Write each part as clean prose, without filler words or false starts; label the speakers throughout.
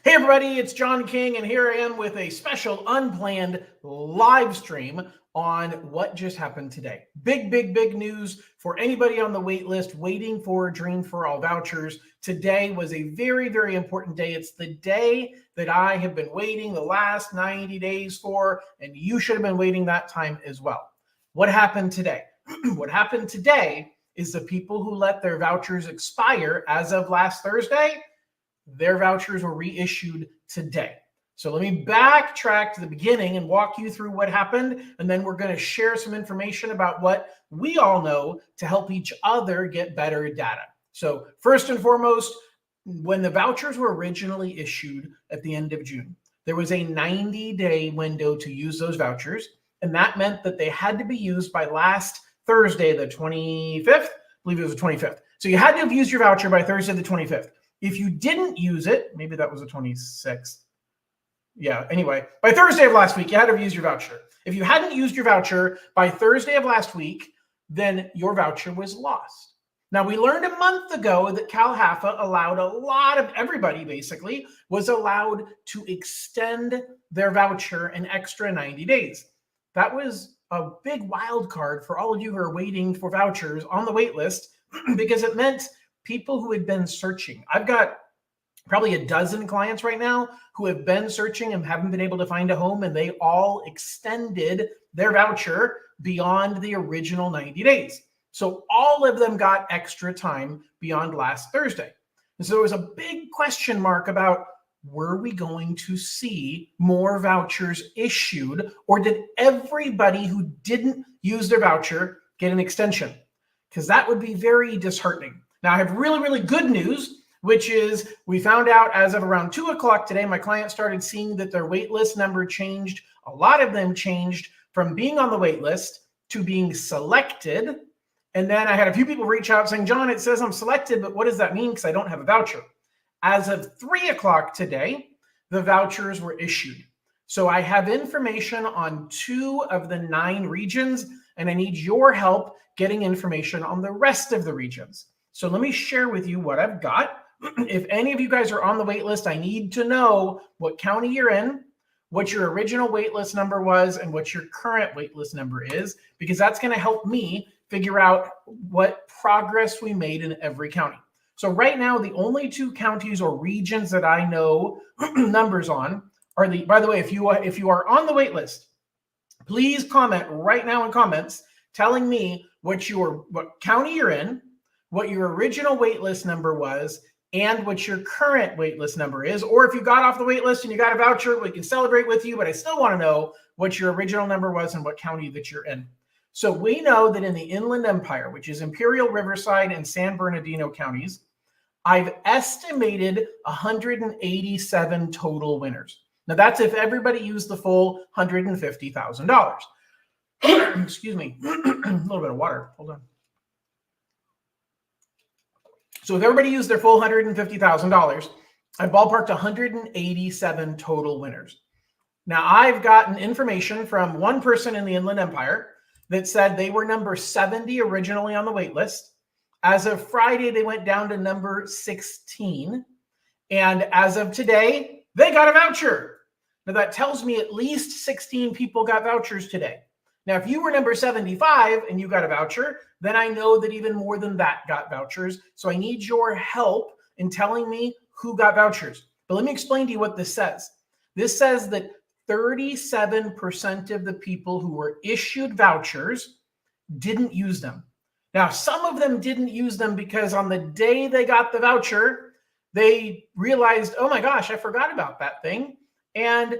Speaker 1: Hey everybody, it's John King, and here I am with a special unplanned live stream on what just happened today. Big news for anybody on the wait list waiting for Dream for All vouchers. Today was a very important day. It's the day that I have been waiting the last 90 days for, and you should have been waiting that time as well. What happened today? What happened today is the people who let their vouchers expire as of last Thursday, their vouchers were reissued today. So let me backtrack to the beginning and walk you through what happened, and then we're going to share some information about what we all know to help each other get better data. So first and foremost, when the vouchers were originally issued at the end of June, there was a 90-day window to use those vouchers, and that meant that they had to be used by last Thursday, the 25th. I believe it was the 25th. So you had to have used your voucher by Thursday, the 25th. If you didn't use it, maybe that was the 26th. Yeah, anyway, by Thursday of last week, you had to use your voucher. If you hadn't used your voucher by Thursday of last week, then your voucher was lost. Now, we learned a month ago that CalHFA allowed a lot of everybody, basically, was allowed to extend their voucher an extra 90 days. That was a big wild card for all of you who are waiting for vouchers on the wait list because it meant people who had been searching. I've got probably a dozen clients right now who have been searching and haven't been able to find a home, and they all extended their voucher beyond the original 90 days. So all of them got extra time beyond last Thursday. And so there was a big question mark about, were we going to see more vouchers issued, or did everybody who didn't use their voucher get an extension? Because that would be very disheartening. Now, I have really good news, which is we found out as of around 2 o'clock today, my client started seeing that their wait list number changed. A lot of them changed from being on the wait list to being selected. And then I had a few people reach out saying, John, it says I'm selected, but what does that mean? Because I don't have a voucher. As of 3 o'clock today, the vouchers were issued. So I have information on 2 of the 9 regions, and I need your help getting information on the rest of the regions. So let me share with you what I've got. If any of you guys are on the wait list, I need to know what county you're in, what your original wait list number was, and what your current wait list number is, because that's going to help me figure out what progress we made in every county. So right now, the only 2 counties or regions that I know numbers on are the, by the way, if you are on the wait list, please comment right now in comments telling me what county you're in, what your original wait list number was, and what your current wait list number is. Or if you got off the wait list and you got a voucher, we can celebrate with you, but I still want to know what your original number was and what county that you're in. So we know that in the Inland Empire, which is Imperial, Riverside, and San Bernardino counties, I've estimated 187 total winners. Now that's if everybody used the full $150,000. Excuse me, a little bit of water, hold on. So if everybody used their full $150,000, I ballparked 187 total winners. Now, I've gotten information from one person in the Inland Empire that said they were number 70 originally on the wait list. As of Friday, they went down to number 16. And as of today, they got a voucher. Now, that tells me at least 16 people got vouchers today. Now, if you were number 75 and you got a voucher, then I know that even more than that got vouchers. So I need your help in telling me who got vouchers. But let me explain to you what this says. This says that 37% of the people who were issued vouchers didn't use them. Now, some of them didn't use them because on the day they got the voucher, they realized, oh my gosh, I forgot about that thing. And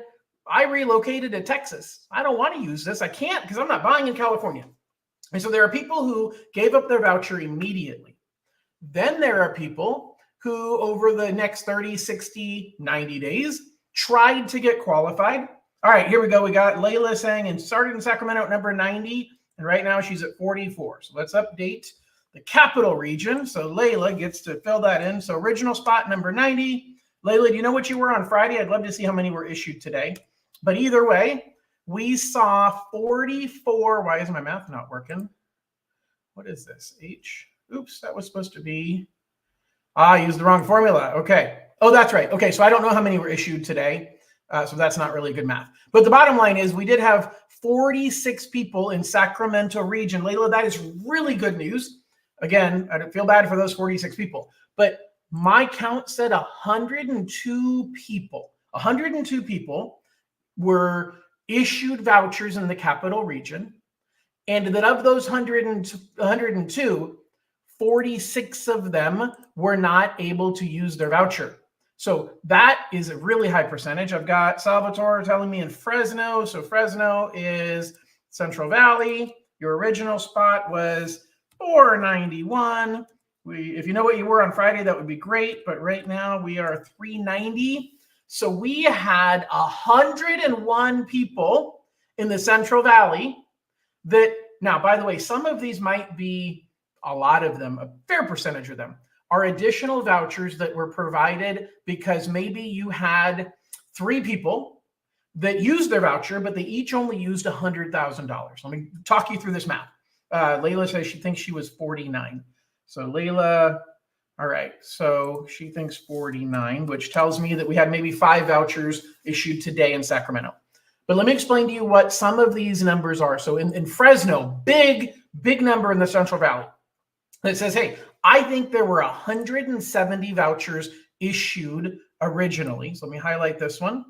Speaker 1: I relocated to Texas. I don't want to use this. I can't because I'm not buying in California. And so there are people who gave up their voucher immediately. Then there are people who over the next 30, 60, 90 days tried to get qualified. All right, here we go. We got Layla saying, and started in Sacramento at number 90, and right now she's at 44. So let's update the capital region. So Layla gets to fill that in. So original spot number 90. Layla, do you know what you were on Friday? I'd love to see how many were issued today. But either way, we saw 44. Why is my math not working? What is this? Oops, that was supposed to be. I used the wrong formula. Okay. Oh, that's right. Okay, so I don't know how many were issued today, so that's not really good math. But the bottom line is we did have 46 people in Sacramento region. Layla, that is really good news. Again, I don't feel bad for those 46 people, but my count said 102 people. 102 people were issued vouchers in the capital region, and that of those 102, 46 of them were not able to use their voucher. So that is a really high percentage. I've got Salvatore telling me in Fresno. So Fresno is Central Valley. Your original spot was 491. If you know what you were on Friday, that would be great. But right now we are 390. So we had 101 people in the Central Valley that, now, by the way, some of these might be, a lot of them, a fair percentage of them, are additional vouchers that were provided because maybe you had 3 people that used their voucher, but they each only used $100,000. Let me talk you through this math. Layla says she thinks she was 49. So Layla, all right, so she thinks 49, which tells me that we had maybe 5 vouchers issued today in Sacramento. But let me explain to you what some of these numbers are. So in Fresno, big number in the Central Valley. It says, hey, I think there were 170 vouchers issued originally. So let me highlight this one.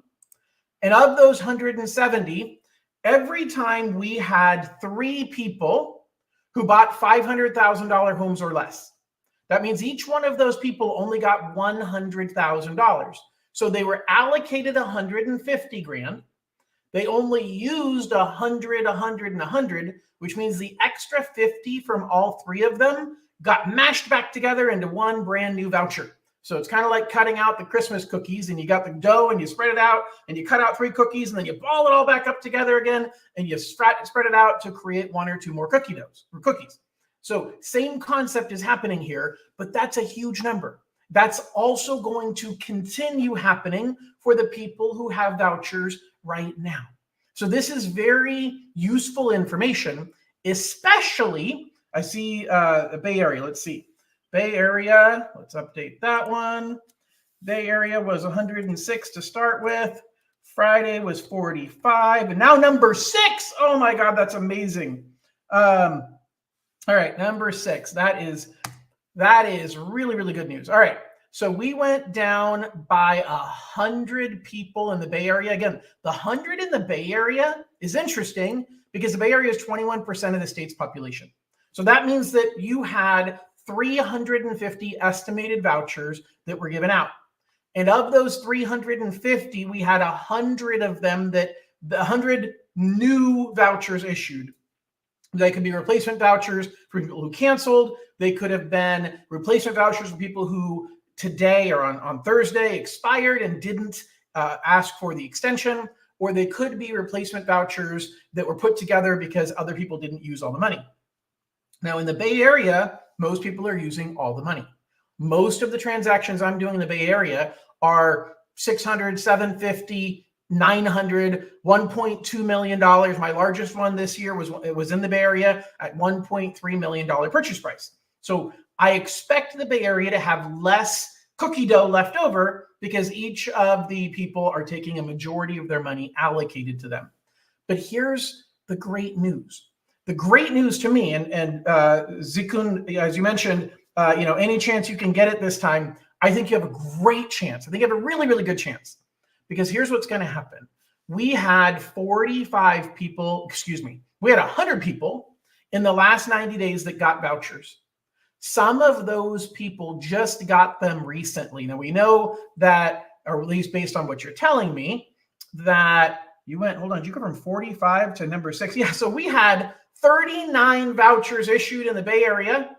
Speaker 1: And of those 170, every time we had 3 people who bought $500,000 homes or less. That means each one of those people only got $100,000. So they were allocated 150 grand. They only used 100, 100, and 100, which means the extra 50 from all 3 of them got mashed back together into one brand new voucher. So it's kind of like cutting out the Christmas cookies, and you got the dough and you spread it out and you cut out 3 cookies and then you ball it all back up together again and you spread it out to create 1 or 2 more cookies. So same concept is happening here, but that's a huge number. That's also going to continue happening for the people who have vouchers right now. So this is very useful information, especially, I see the Bay Area. Let's see. Bay Area, let's update that one. Bay Area was 106 to start with. Friday was 45. And now number 6. Oh my God, that's amazing. All right, number 6. That is really, really good news. All right. So we went down by 100 people in the Bay Area. Again, the 100 in the Bay Area is interesting because the Bay Area is 21% of the state's population. So that means that you had 350 estimated vouchers that were given out. And of those 350, we had 100 of them the 100 new vouchers issued. They could be replacement vouchers for people who canceled. They could have been replacement vouchers for people who today or on Thursday expired and didn't ask for the extension, or they could be replacement vouchers that were put together because other people didn't use all the money. Now in the Bay Area, most people are using all the money. Most of the transactions I'm doing in the Bay Area are 600, 750, 900, $1.2 million. My largest one this year was in the Bay Area at $1.3 million purchase price. So I expect the Bay Area to have less cookie dough left over because each of the people are taking a majority of their money allocated to them. But here's the great news. The great news to me, and Zikun, as you mentioned, any chance you can get it this time, I think you have a great chance. I think you have a really, really good chance. Because here's what's going to happen. We had 100 people in the last 90 days that got vouchers. Some of those people just got them recently. Now we know that, or at least based on what you're telling me, that you went, hold on, did you go from 45 to number 6? Yeah, so we had 39 vouchers issued in the Bay Area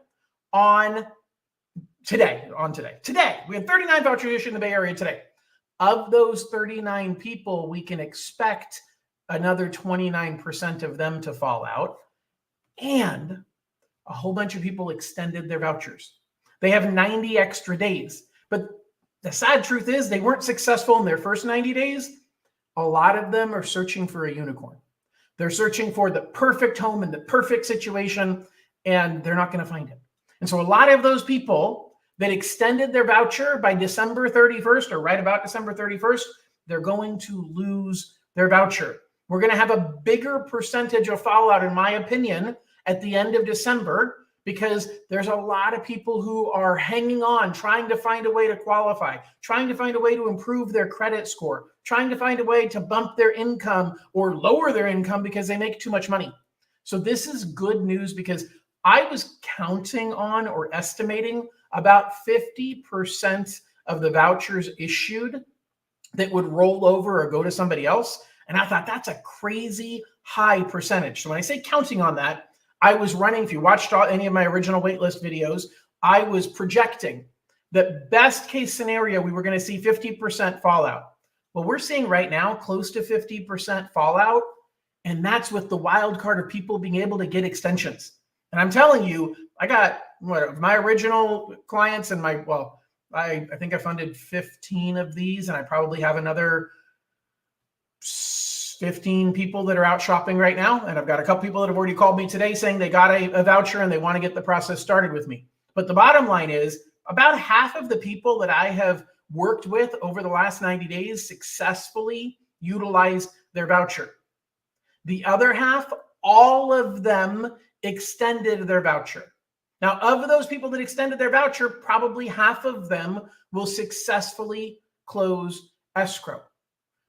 Speaker 1: today. Today, we had 39 vouchers issued in the Bay Area today. Of those 39 people, we can expect another 29% of them to fall out. And a whole bunch of people extended their vouchers. They have 90 extra days. But the sad truth is they weren't successful in their first 90 days. A lot of them are searching for a unicorn. They're searching for the perfect home and the perfect situation, and they're not going to find it. And so a lot of those people that extended their voucher by December 31st or right about December 31st, they're going to lose their voucher. We're going to have a bigger percentage of fallout, in my opinion, at the end of December, because there's a lot of people who are hanging on, trying to find a way to qualify, trying to find a way to improve their credit score, trying to find a way to bump their income or lower their income because they make too much money. So this is good news, because I was counting on or estimating about 50% of the vouchers issued that would roll over or go to somebody else. And I thought that's a crazy high percentage. So when I say counting on that, I was running, if you watched any of my original waitlist videos, I was projecting that best case scenario, we were going to see 50% fallout. Well, we're seeing right now close to 50% fallout. And that's with the wild card of people being able to get extensions. And I'm telling you, I got my original clients and I think I funded 15 of these, and I probably have another 15 people that are out shopping right now. And I've got a couple people that have already called me today saying they got a voucher and they want to get the process started with me. But the bottom line is, about half of the people that I have worked with over the last 90 days successfully utilized their voucher. The other half, all of them extended their voucher. Now, of those people that extended their voucher, probably half of them will successfully close escrow,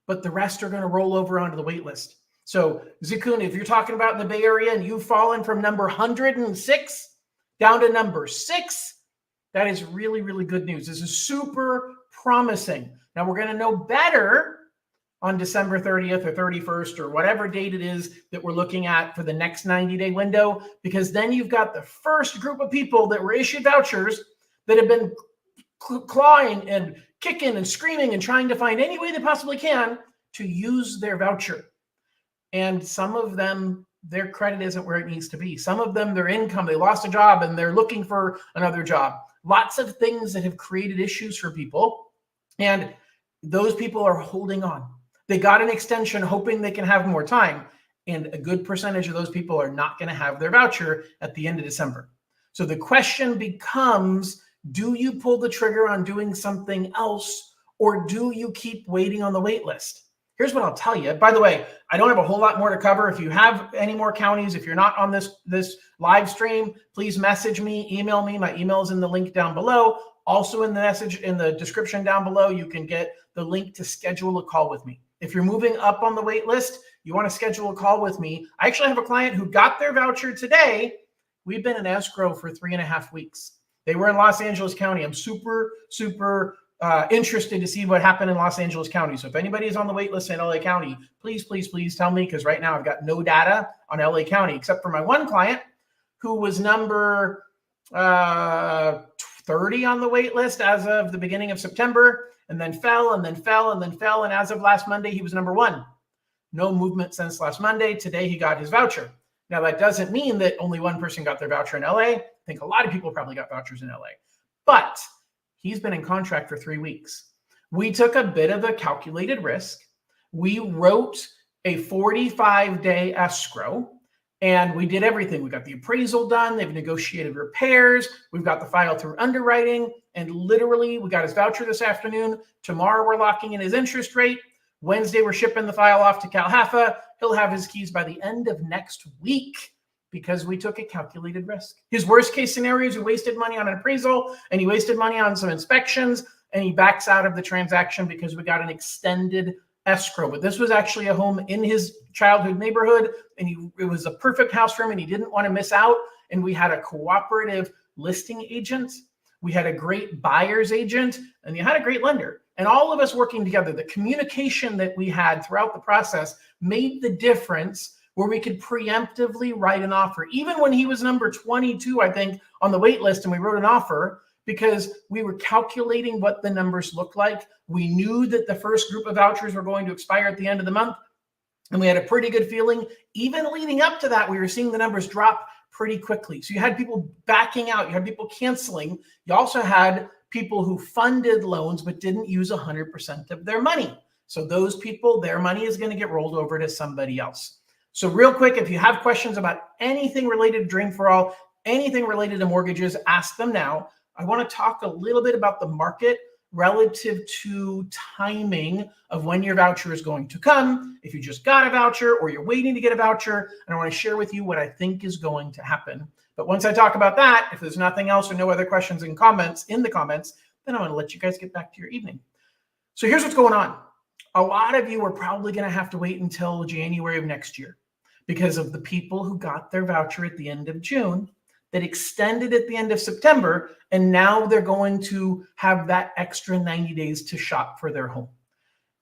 Speaker 1: but the rest are going to roll over onto the wait list. So Zikun, if you're talking about in the Bay Area and you've fallen from number 106 down to number 6, that is really, really good news. This is super promising. Now we're going to know better on December 30th or 31st or whatever date it is that we're looking at for the next 90-day window, because then you've got the first group of people that were issued vouchers that have been clawing and kicking and screaming and trying to find any way they possibly can to use their voucher. And some of them, their credit isn't where it needs to be. Some of them, their income, they lost a job and they're looking for another job. Lots of things that have created issues for people. And those people are holding on. They got an extension hoping they can have more time. And a good percentage of those people are not going to have their voucher at the end of December. So the question becomes, do you pull the trigger on doing something else, or do you keep waiting on the wait list? Here's what I'll tell you. By the way, I don't have a whole lot more to cover. If you have any more counties, if you're not on this live stream, please message me, email me. My email is in the link down below. Also in the message in the description down below, you can get the link to schedule a call with me. If you're moving up on the wait list, you want to schedule a call with me. I actually have a client who got their voucher today. We've been in escrow for 3.5 weeks. They were in Los Angeles County. I'm super, super interested to see what happened in Los Angeles County. So if anybody is on the wait list in LA County, please, please, please tell me, because right now I've got no data on LA County, except for my one client who was number 30 on the wait list as of the beginning of September, and then fell, and then fell, and then fell. And as of last Monday, he was number 1. No movement since last Monday. Today, he got his voucher. Now, that doesn't mean that only one person got their voucher in LA. I think a lot of people probably got vouchers in LA. But he's been in contract for 3 weeks. We took a bit of a calculated risk. We wrote a 45-day escrow, and we did everything. We got the appraisal done. They've negotiated repairs. We've got the file through underwriting. And literally, we got his voucher this afternoon. Tomorrow, we're locking in his interest rate. Wednesday, we're shipping the file off to Calhafa. He'll have his keys by the end of next week because we took a calculated risk. His worst case scenario is he wasted money on an appraisal and he wasted money on some inspections and he backs out of the transaction because we got an extended escrow. But this was actually a home in his childhood neighborhood, and it was a perfect house for him, and he didn't want to miss out. And we had a cooperative listing agent. We had a great buyer's agent, and you had a great lender. And all of us working together, the communication that we had throughout the process made the difference where we could preemptively write an offer. Even when he was number 22, I think, on the wait list, and we wrote an offer because we were calculating what the numbers looked like. We knew that the first group of vouchers were going to expire at the end of the month, and we had a pretty good feeling. Even leading up to that, we were seeing the numbers drop pretty quickly. So you had people backing out. You had people canceling. You also had people who funded loans but didn't use 100% of their money. So those people, their money is going to get rolled over to somebody else. So real quick, if you have questions about anything related to Dream for All, anything related to mortgages, ask them now. I want to talk a little bit about the market relative to timing of when your voucher is going to come, if you just got a voucher or you're waiting to get a voucher, and I want to share with you what I think is going to happen. But once I talk about that, if there's nothing else or no other questions in the comments, then I'm going to let you guys get back to your evening. So here's what's going on. A lot of you are probably going to have to wait until January of next year because of the people who got their voucher at the end of June that extended at the end of September, and now they're going to have that extra 90 days to shop for their home.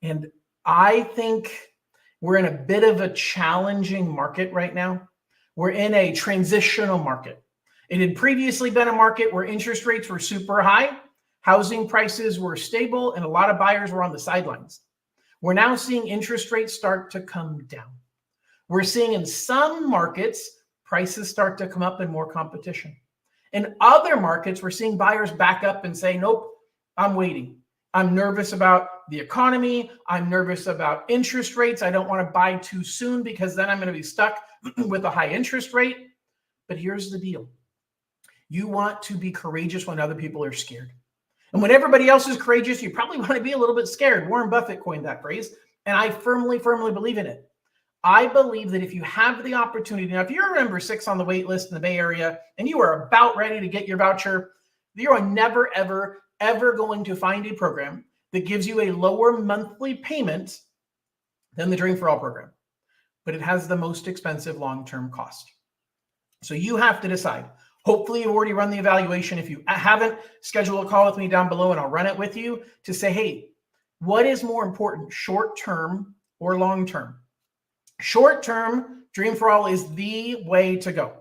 Speaker 1: And I think we're in a bit of a challenging market right now. We're in a transitional market. It had previously been a market where interest rates were super high, housing prices were stable, and a lot of buyers were on the sidelines. We're now seeing interest rates start to come down. We're seeing in some markets, prices start to come up and more competition. In other markets, we're seeing buyers back up and say, nope, I'm waiting. I'm nervous about the economy. I'm nervous about interest rates. I don't want to buy too soon because then I'm going to be stuck with a high interest rate. But here's the deal. You want to be courageous when other people are scared. And when everybody else is courageous, you probably want to be a little bit scared. Warren Buffett coined that phrase, and I firmly believe in it. I believe that if you have the opportunity, now if you're number 6 on the wait list in the Bay Area and you are about ready to get your voucher, you are never, ever going to find a program that gives you a lower monthly payment than the Dream for All program, but it has the most expensive long-term cost. So you have to decide. Hopefully you've already run the evaluation. If you haven't, schedule a call with me down below and I'll run it with you to say, hey, what is more important, short-term or long-term? Short-term, Dream for All is the way to go.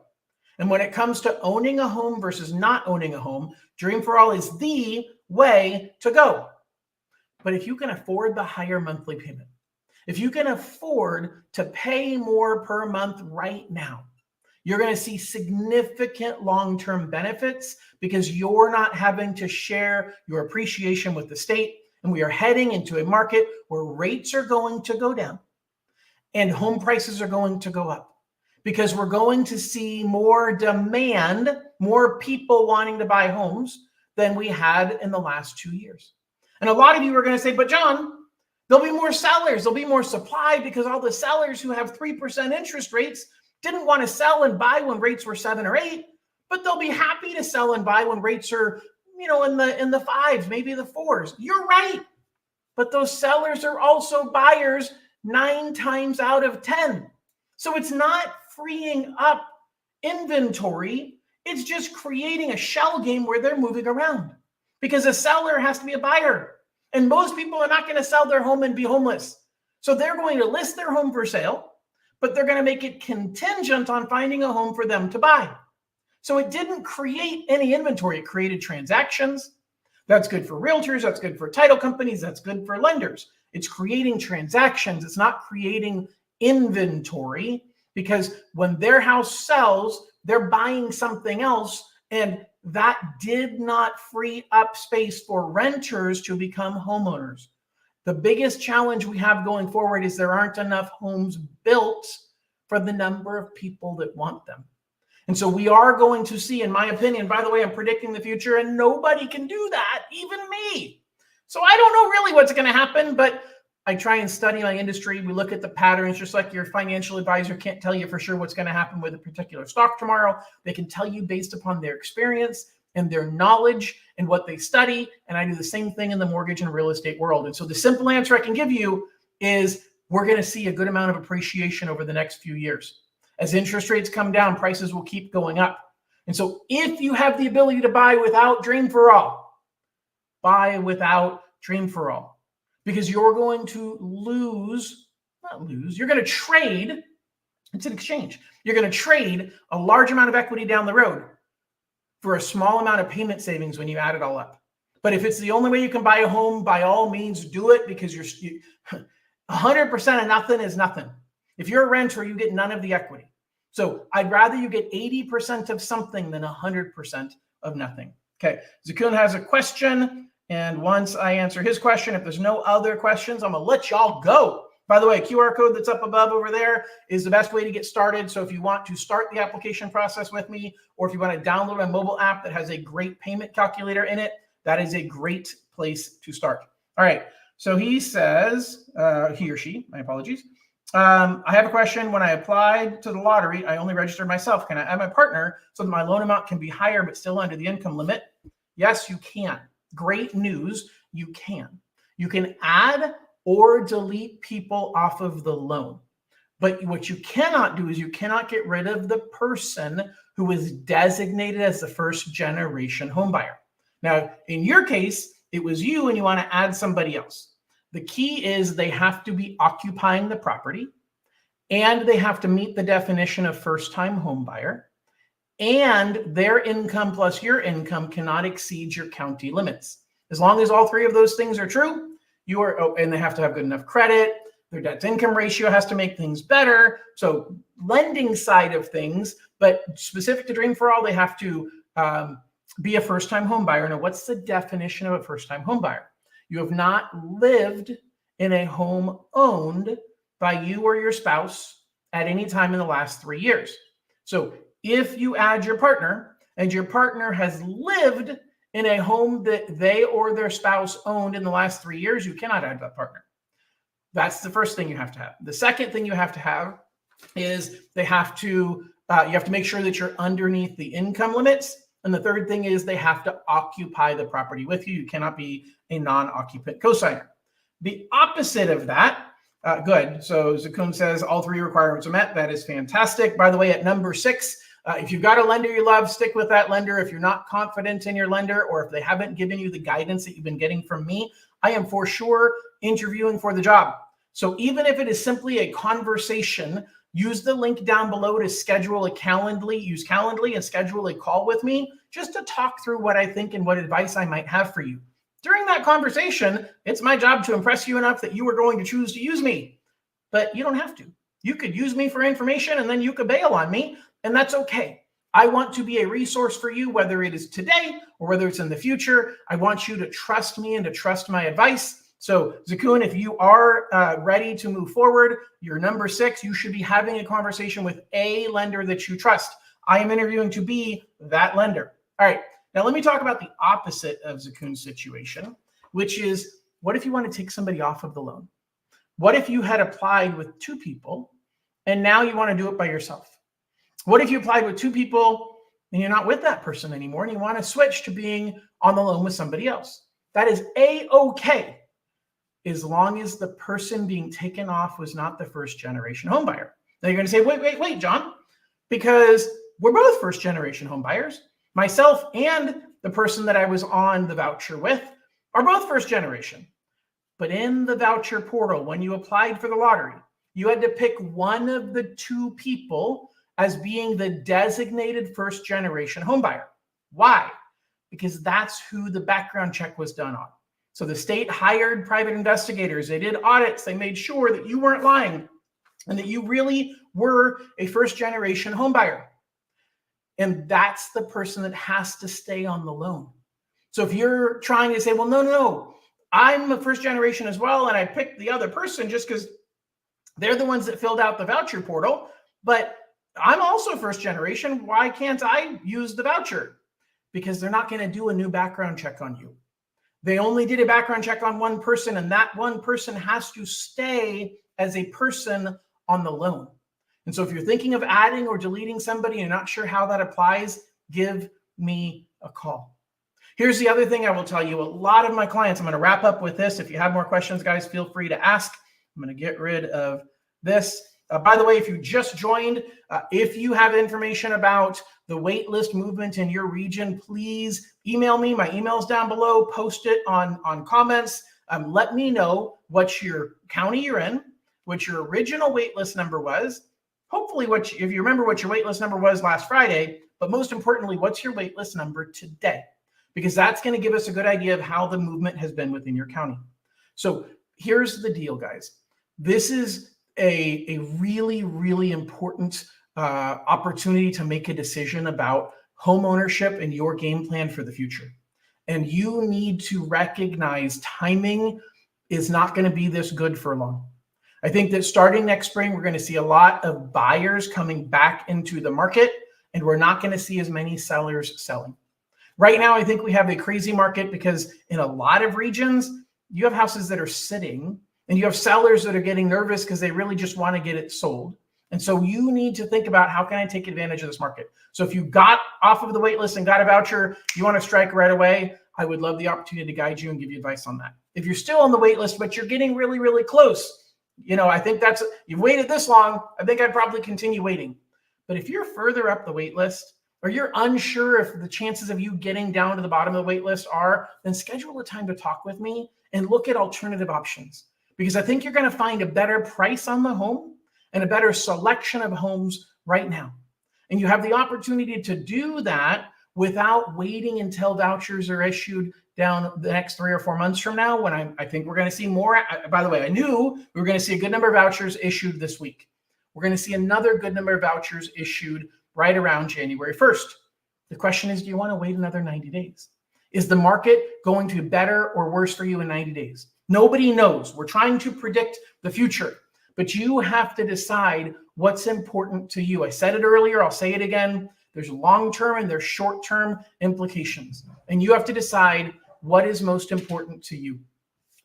Speaker 1: And when it comes to owning a home versus not owning a home, Dream for All is the way to go. But if you can afford the higher monthly payment, if you can afford to pay more per month right now, you're going to see significant long-term benefits because you're not having to share your appreciation with the state. And we are heading into a market where rates are going to go down and home prices are going to go up because we're going to see more demand, more people wanting to buy homes than we had in the last 2 years. And a lot of you are going to say, but John, there'll be more sellers, there'll be more supply because all the sellers who have 3% interest rates didn't want to sell and buy when rates were 7 or 8, but they'll be happy to sell and buy when rates are, in the 5s, maybe the 4s. You're right. But those sellers are also buyers 9 times out of 10. So it's not freeing up inventory. It's just creating a shell game where they're moving around because a seller has to be a buyer. And most people are not going to sell their home and be homeless. So they're going to list their home for sale, but they're going to make it contingent on finding a home for them to buy. So it didn't create any inventory. It created transactions. That's good for realtors. That's good for title companies. That's good for lenders. It's creating transactions. It's not creating inventory because when their house sells, they're buying something else. And that did not free up space for renters to become homeowners. The biggest challenge we have going forward is there aren't enough homes built for the number of people that want them. And so we are going to see, in my opinion, by the way, I'm predicting the future and nobody can do that, even me. So I don't know really what's going to happen, but I try and study my industry. We look at the patterns, just like your financial advisor can't tell you for sure what's going to happen with a particular stock tomorrow. They can tell you based upon their experience and their knowledge and what they study. And I do the same thing in the mortgage and real estate world. And so the simple answer I can give you is we're going to see a good amount of appreciation over the next few years. As interest rates come down, prices will keep going up. And so if you have the ability to buy without Dream for All, buy without Dream for All, because you're going to you're going to trade. It's an exchange. You're going to trade a large amount of equity down the road for a small amount of payment savings when you add it all up. But if it's the only way you can buy a home, by all means do it because 100% of nothing is nothing. If you're a renter, you get none of the equity. So I'd rather you get 80% of something than 100% of nothing. Okay, Zakun has a question. And once I answer his question, if there's no other questions, I'm going to let y'all go. By the way, QR code that's up above over there is the best way to get started. So if you want to start the application process with me, or if you want to download a mobile app that has a great payment calculator in it, that is a great place to start. All right. So he says, he or she, my apologies. I have a question. When I applied to the lottery, I only registered myself. Can I add my partner so that my loan amount can be higher but still under the income limit? Yes, you can. Great news. You can. You can add or delete people off of the loan. But what you cannot do is you cannot get rid of the person who is designated as the first generation homebuyer. Now, in your case, it was you and you want to add somebody else. The key is they have to be occupying the property, and they have to meet the definition of first-time homebuyer, and their income plus your income cannot exceed your county limits. As long as all three of those things are true, you are, and they have to have good enough credit. Their debt to income ratio has to make things better. So lending side of things, but specific to Dream for All, they have to be a first-time homebuyer. Now, what's the definition of a first-time homebuyer? You have not lived in a home owned by you or your spouse at any time in the last 3 years. So if you add your partner and your partner has lived in a home that they or their spouse owned in the last 3 years, you cannot add that partner. That's the first thing you have to have. The second thing you have to have is you have to make sure that you're underneath the income limits. And the third thing is they have to occupy the property with you. You cannot be a non-occupant cosigner. The opposite of that, good. So Zakun says all three requirements are met. That is fantastic. By the way, at number 6, if you've got a lender you love, stick with that lender. If you're not confident in your lender, or if they haven't given you the guidance that you've been getting from me, I am for sure interviewing for the job. So even if it is simply a conversation, use the link down below to schedule a Calendly, use Calendly and schedule a call with me just to talk through what I think and what advice I might have for you. During that conversation, it's my job to impress you enough that you are going to choose to use me, but you don't have to. You could use me for information and then you could bail on me, and that's okay. I want to be a resource for you, whether it is today or whether it's in the future. I want you to trust me and to trust my advice. So Zakun, if you are ready to move forward, you're number 6, you should be having a conversation with a lender that you trust. I am interviewing to be that lender. All right, now let me talk about the opposite of Zakun's situation, which is, what if you want to take somebody off of the loan? What if you had applied with 2 people and now you want to do it by yourself? What if you applied with 2 people and you're not with that person anymore and you want to switch to being on the loan with somebody else? That is A-okay, as long as the person being taken off was not the first generation homebuyer. Now you're going to say, wait, John, because we're both first generation homebuyers. Myself and the person that I was on the voucher with are both first generation. But in the voucher portal, when you applied for the lottery, you had to pick one of the 2 people as being the designated first generation homebuyer. Why? Because that's who the background check was done on. So the state hired private investigators. They did audits. They made sure that you weren't lying and that you really were a first generation homebuyer. And that's the person that has to stay on the loan. So if you're trying to say, well, no, I'm a first generation as well, and I picked the other person just because they're the ones that filled out the voucher portal, but I'm also first generation. Why can't I use the voucher? Because they're not going to do a new background check on you. They only did a background check on one person, and that one person has to stay as a person on the loan. And so if you're thinking of adding or deleting somebody and you're not sure how that applies, give me a call. Here's the other thing I will tell you. A lot of my clients, I'm going to wrap up with this. If you have more questions, guys, feel free to ask. I'm going to get rid of this. By the way, if you just joined, if you have information about the waitlist movement in your region, please email me. My email's down below. Post it on comments. Let me know what your county you're in, what your original waitlist number was. Hopefully, if you remember what your waitlist number was last Friday, but most importantly, what's your waitlist number today? Because that's going to give us a good idea of how the movement has been within your county. So here's the deal, guys. This is a really, really important opportunity to make a decision about home ownership and your game plan for the future. And you need to recognize timing is not going to be this good for long. I think that starting next spring, we're going to see a lot of buyers coming back into the market, and we're not going to see as many sellers selling. Right now, I think we have a crazy market because in a lot of regions, you have houses that are sitting and you have sellers that are getting nervous because they really just want to get it sold. And so you need to think about, how can I take advantage of this market? So if you got off of the wait list and got a voucher, you want to strike right away, I would love the opportunity to guide you and give you advice on that. If you're still on the wait list, but you're getting really, really close, I think you've waited this long, I think I'd probably continue waiting. But if you're further up the wait list, or you're unsure if the chances of you getting down to the bottom of the wait list are, then schedule a time to talk with me and look at alternative options. Because I think you're going to find a better price on the home and a better selection of homes right now. And you have the opportunity to do that without waiting until vouchers are issued down the next 3 or 4 months from now, when I think we're going to see more. By the way, I knew we were going to see a good number of vouchers issued this week. We're going to see another good number of vouchers issued right around January 1st. The question is, do you want to wait another 90 days? Is the market going to be better or worse for you in 90 days? Nobody knows. We're trying to predict the future, but you have to decide what's important to you. I said it earlier, I'll say it again. There's long-term and there's short-term implications, and you have to decide what is most important to you.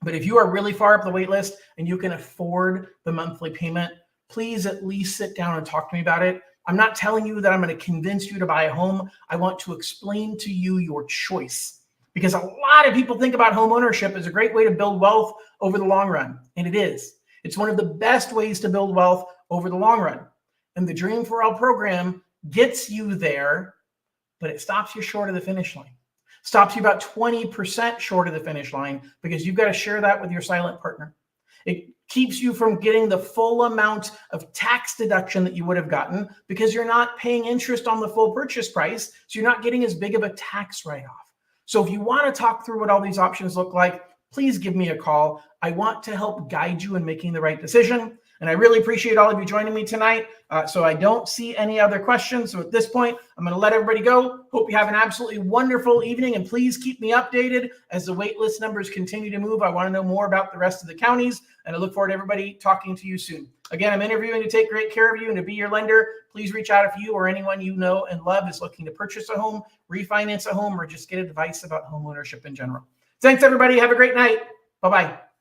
Speaker 1: But if you are really far up the wait list and you can afford the monthly payment, please at least sit down and talk to me about it. I'm not telling you that I'm going to convince you to buy a home. I want to explain to you your choice, because a lot of people think about home ownership as a great way to build wealth over the long run. And it is. It's one of the best ways to build wealth over the long run. And the Dream for All program gets you there, but it stops you short of the finish line. Stops you about 20% short of the finish line, because you've got to share that with your silent partner. It keeps you from getting the full amount of tax deduction that you would have gotten, because you're not paying interest on the full purchase price. So you're not getting as big of a tax write-off. So if you want to talk through what all these options look like, please give me a call. I want to help guide you in making the right decision. And I really appreciate all of you joining me tonight. So I don't see any other questions. So at this point, I'm going to let everybody go. Hope you have an absolutely wonderful evening. And please keep me updated as the wait list numbers continue to move. I want to know more about the rest of the counties. And I look forward to everybody talking to you soon. Again, I'm interviewing to take great care of you and to be your lender. Please reach out if you or anyone you know and love is looking to purchase a home, refinance a home, or just get advice about home ownership in general. Thanks, everybody. Have a great night. Bye-bye.